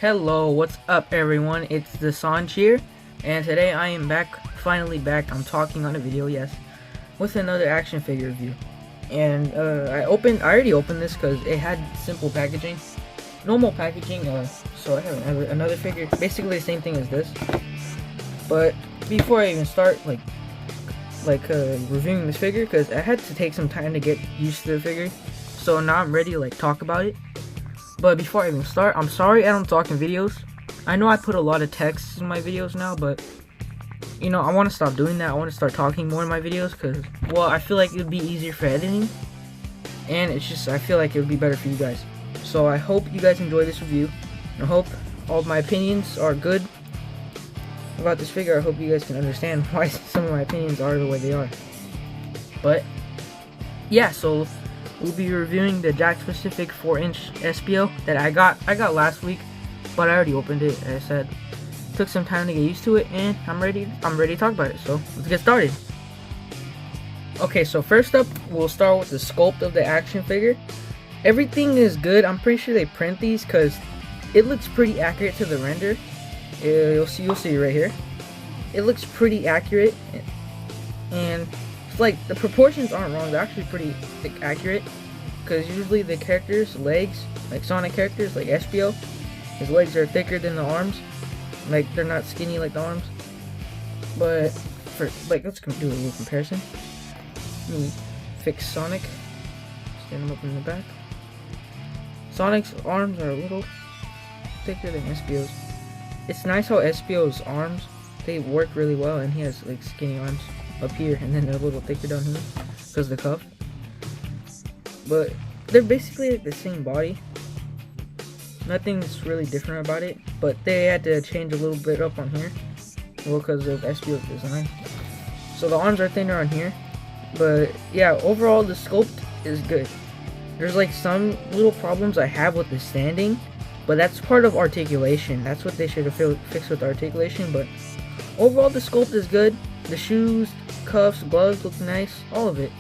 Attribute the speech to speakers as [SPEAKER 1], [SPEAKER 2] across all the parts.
[SPEAKER 1] Hello, what's up everyone? It's the Sanj here, and today I am finally back. I'm talking on a video, yes, with another action figure review. And I already opened this because it had simple packaging, normal packaging. So I have another figure, basically the same thing as this. But before I even start reviewing this figure, because I had to take some time to get used to the figure, so now I'm ready to talk about it. But before I even start, I'm sorry I don't talk in videos. I know I put a lot of text in my videos now, but you know, I want to stop doing that. I want to start talking more in my videos because, well, I feel like it would be easier for editing, and it's just, I feel like it would be better for you guys. So I hope you guys enjoy this review. I hope all of my opinions are good about this figure. I hope you guys can understand why some of my opinions are the way they are. But yeah, so we'll be reviewing the Jakks Pacific 4-inch Espio that I got last week, but I already opened it. As I said, took some time to get used to it, and I'm ready to talk about it. So let's get started. Okay, so first up, we'll start with the sculpt of the action figure. Everything is good. I'm pretty sure they print these because it looks pretty accurate to the render. You'll see right here. It looks pretty accurate, and it's like the proportions aren't wrong. They're actually pretty accurate, because usually the characters' legs, like Sonic characters, like Espio, his legs are thicker than the arms. Like, they're not skinny like the arms. But for let's do a little comparison. Let me fix Sonic. Stand him up in the back. Sonic's arms are a little thicker than Espio's. It's nice how Espio's arms, they work really well, and he has like skinny arms up here, and then they're a little thicker down here because of the cuff. But they're basically like the same body. Nothing's really different about it, but they had to change a little bit up on here, well, because of Espio's design. So the arms are thinner on here, but yeah, overall the sculpt is good. There's like some little problems I have with the standing, but that's part of articulation. That's what they should have fixed with articulation. But overall the sculpt is good. The shoes, cuffs, gloves look nice, all of it.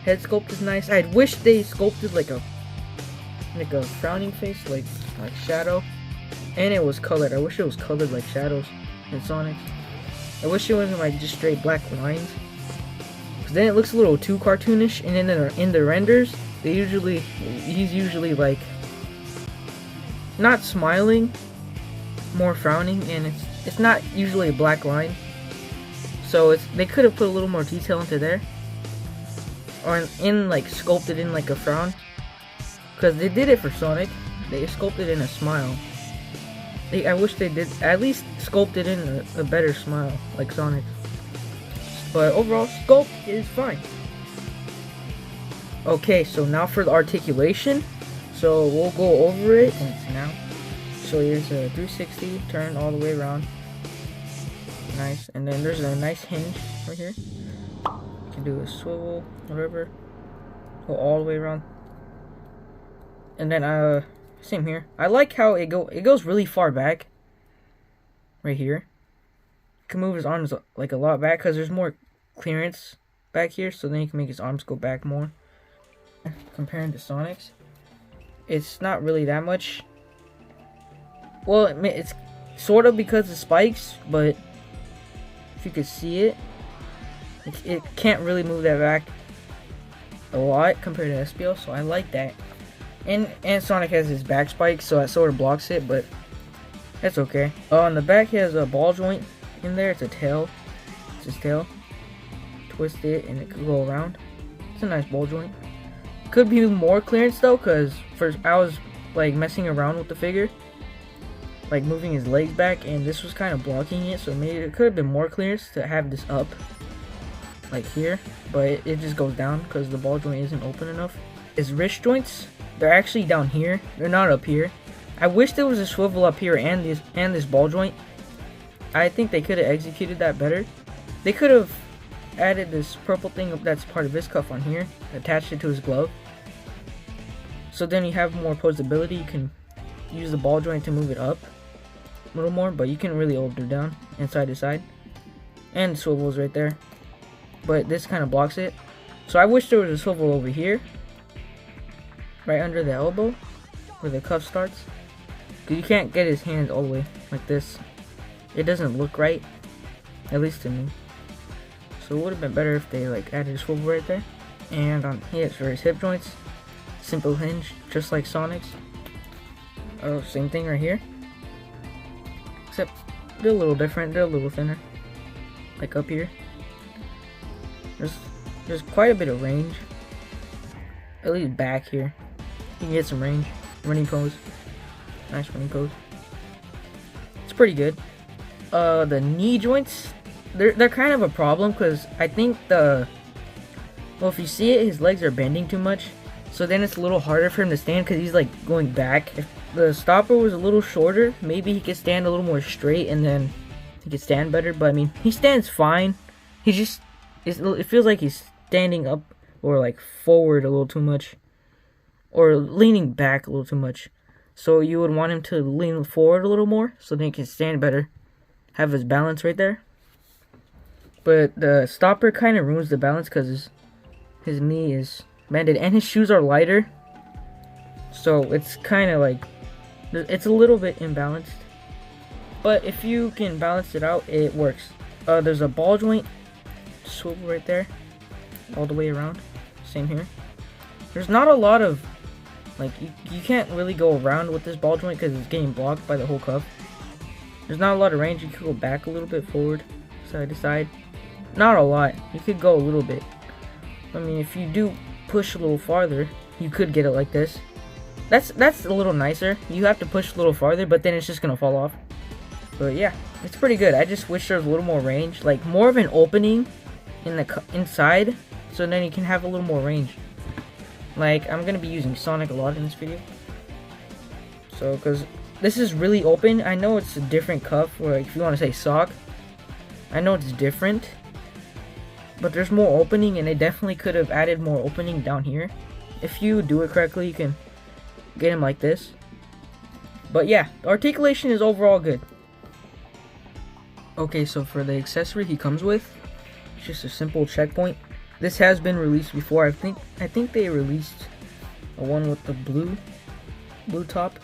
[SPEAKER 1] Head sculpt is nice. I wish they sculpted like a frowning face, like Shadow, and it was colored. I wish it was colored like Shadows in Sonic. I wish it wasn't like just straight black lines, because then it looks a little too cartoonish. And then in the renders, he's usually like not smiling, more frowning, and it's not usually a black line. So they could have put a little more detail into there, or like sculpted in like a frown, because they did it for Sonic. They sculpted in a smile. I wish they did at least sculpted in a better smile like Sonic. But overall, sculpt is fine. Okay, so now for the articulation. So we'll go over it now. So here's a 360 turn all the way around. Nice. And then there's a nice hinge right here. You can do a swivel, whatever. Go all the way around. And then same here. I like how it goes really far back. Right here. You can move his arms like a lot back because there's more clearance back here, so then you can make his arms go back more. Comparing to Sonic's, it's not really that much. Well, it's sort of because of spikes, but if you could see it, it can't really move that back a lot compared to Espio, so I like that. And Sonic has his back spikes, so that sort of blocks it, but that's okay. On the back, he has a ball joint in there. It's a tail. It's his tail. Twist it, and it could go around. It's a nice ball joint. Could be more clearance though, because first I was like messing around with the figure, like moving his legs back, and this was kind of blocking it, so maybe it could have been more clearance to have this up like here, but it just goes down because the ball joint isn't open enough. His wrist joints, they're actually down here, they're not up here. I wish there was a swivel up here and this ball joint. I think they could have executed that better. They could have added this purple thing that's part of his cuff on here, attached it to his glove, so then you have more posability. You can use the ball joint to move it up a little more, but you can really hold it down and side to side. And swivels right there, but this kind of blocks it. So I wish there was a swivel over here, right under the elbow, where the cuff starts. Cause you can't get his hand all the way like this. It doesn't look right, at least to me. So it would have been better if they like added a swivel right there. And on here for his hip joints, simple hinge, just like Sonic's. Oh, same thing right here. Except they're a little different. They're a little thinner, like up here. There's quite a bit of range. At least back here, you can get some range. Running pose, nice running pose. It's pretty good. The knee joints, they're kind of a problem because I think well, if you see it, his legs are bending too much. So then it's a little harder for him to stand because he's like going back. If the stopper was a little shorter, maybe he could stand a little more straight and then he could stand better. But I mean, he stands fine. He just, it feels like he's standing up or like forward a little too much. Or leaning back a little too much. So you would want him to lean forward a little more so then he can stand better. Have his balance right there. But the stopper kind of ruins the balance because his knee is bended and his shoes are lighter. So it's kind of like, it's a little bit imbalanced. But if you can balance it out, it works. There's a ball joint swivel right there. All the way around. Same here. There's not a lot of, like, you can't really go around with this ball joint because it's getting blocked by the whole cuff. There's not a lot of range. You could go back a little bit forward, side to side. Not a lot. You could go a little bit. I mean, if you do push a little farther, you could get it like this. That's a little nicer. You have to push a little farther, but then it's just gonna fall off. But yeah, it's pretty good. I just wish there was a little more range, like more of an opening in the inside, so then you can have a little more range. Like, I'm gonna be using Sonic a lot in this video. So, because this is really open. I know it's a different cuff, or like, if you want to say sock, I know it's different. But there's more opening, and they definitely could have added more opening down here. If you do it correctly, you can get him like this. But yeah, the articulation is overall good. Okay, so for the accessory he comes with, it's just a simple checkpoint. This has been released before. I think they released a one with the blue top,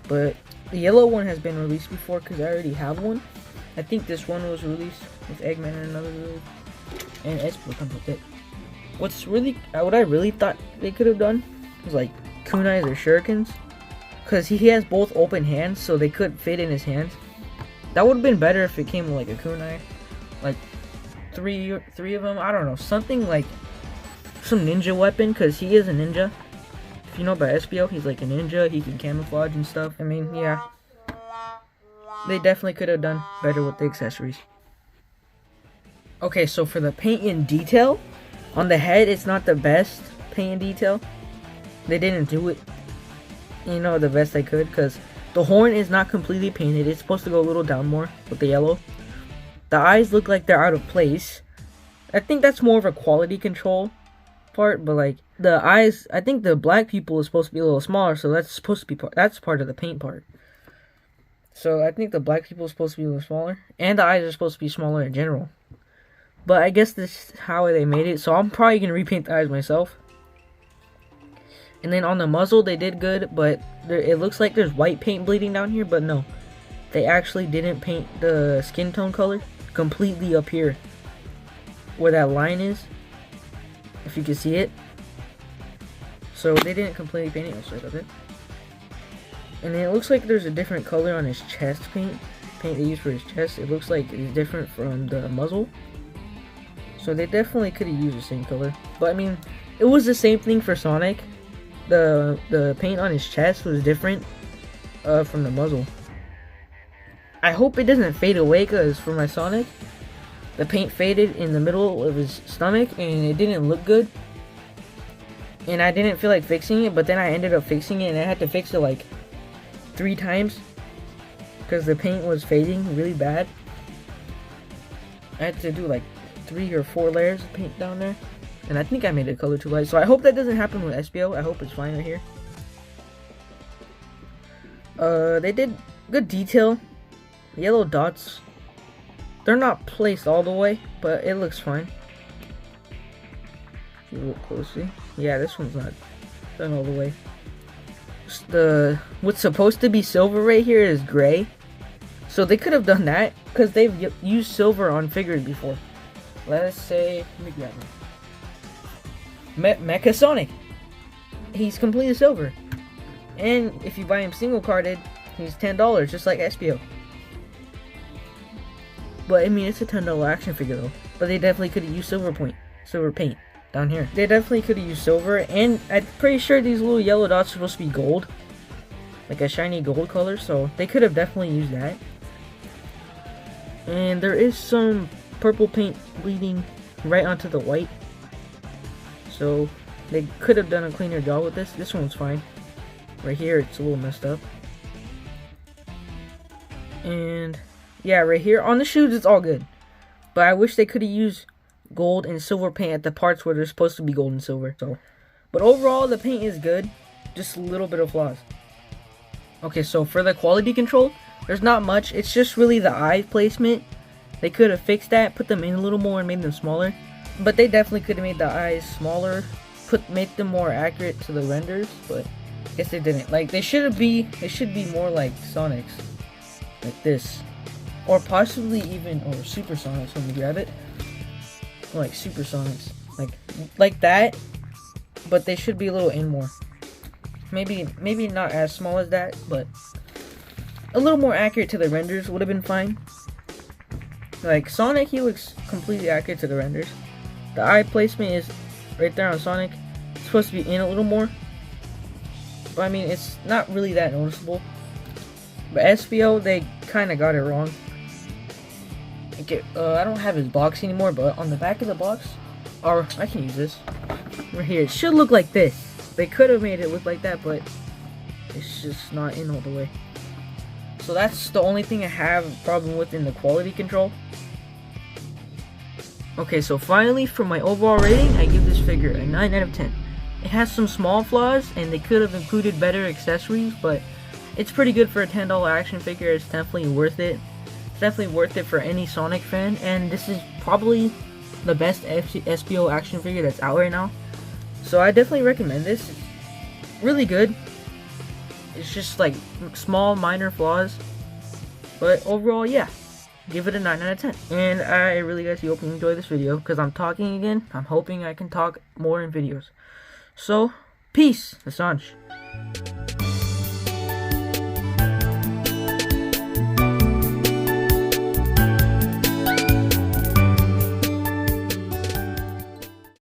[SPEAKER 1] but the yellow one has been released before because I already have one. I think this one was released with Eggman and another release, and Espio comes with it. What I really thought they could have done was like kunais or shurikens, because he has both open hands, so they could fit in his hands. That would have been better if it came with like a kunai, like three of them. I don't know, something like some ninja weapon, because he is a ninja. If you know about Espio, he's like a ninja. He can camouflage and stuff. I mean, yeah, they definitely could have done better with the accessories. Okay, so for the paint and detail on the head, it's not the best paint and detail. They didn't do it, you know, the best they could, because the horn is not completely painted. It's supposed to go a little down more with the yellow. The eyes look like they're out of place. I think that's more of a quality control part, but like the eyes, I think the black people is supposed to be a little smaller, so that's supposed to be that's part of the paint part. So I think the black people is supposed to be a little smaller, and the eyes are supposed to be smaller in general. But I guess this is how they made it, so I'm probably gonna repaint the eyes myself. And then on the muzzle, they did good, but it looks like there's white paint bleeding down here, but no. They actually didn't paint the skin tone color completely up here, where that line is, if you can see it. So they didn't completely paint it outside of it. And then it looks like there's a different color on his chest paint they used for his chest. It looks like it's different from the muzzle. So they definitely could have used the same color. But I mean, it was the same thing for Sonic. The paint on his chest was different from the muzzle. I hope it doesn't fade away, because for my Sonic, the paint faded in the middle of his stomach and it didn't look good. And I didn't feel like fixing it, but then I ended up fixing it, and I had to fix it like 3 times because the paint was fading really bad. I had to do like 3 or 4 layers of paint down there, and I think I made the color too light. So I hope that doesn't happen with Espio. I hope it's fine right here. They did good detail. The yellow dots, they're not placed all the way, but it looks fine. If you look closely, yeah, this one's not done all the way. What's supposed to be silver right here is gray, so they could have done that because they've used silver on figures before. Let's say, let me grab him. Mecha Sonic. He's completely silver, and if you buy him single carded, he's $10, just like Espio. But I mean, it's a $10 action figure though. But they definitely could have used silver paint down here. They definitely could have used silver, and I'm pretty sure these little yellow dots are supposed to be gold, like a shiny gold color. So they could have definitely used that. And there is some purple paint bleeding right onto the white, so they could have done a cleaner job with this. This one's fine. Right here, it's a little messed up. And yeah, right here on the shoes, it's all good. But I wish they could have used gold and silver paint at the parts where they're supposed to be gold and silver. So, but overall, the paint is good. Just a little bit of flaws. Okay, so for the quality control, there's not much. It's just really the eye placement. They could have fixed that, put them in a little more and made them smaller. But they definitely could have made the eyes smaller, made them more accurate to the renders. But I guess they didn't. Like they should be more like Sonics, like this, or possibly even Super Sonics. Let me grab it. Like Super Sonics, like that. But they should be a little in more. Maybe not as small as that, but a little more accurate to the renders would have been fine. Like Sonic, he looks completely accurate to the renders. The eye placement is right there on Sonic. It's supposed to be in a little more, but I mean, it's not really that noticeable. But Espio, they kind of got it wrong. I don't have his box anymore, but on the back of the box, or I can use this right here, it should look like this. They could have made it look like that, but it's just not in all the way. So that's the only thing I have a problem with in the quality control. Okay, so finally, for my overall rating, I give this figure a 9 out of 10. It has some small flaws, and they could have included better accessories, but it's pretty good for a $10 action figure. It's definitely worth it. It's definitely worth it for any Sonic fan, and this is probably the best Espio action figure that's out right now. So I definitely recommend this. It's really good. It's just like small minor flaws, but overall, yeah, give it a 9 out of 10. And I really guys hope you enjoy this video, because I'm talking again. I'm hoping I can talk more in videos. So peace, Assange.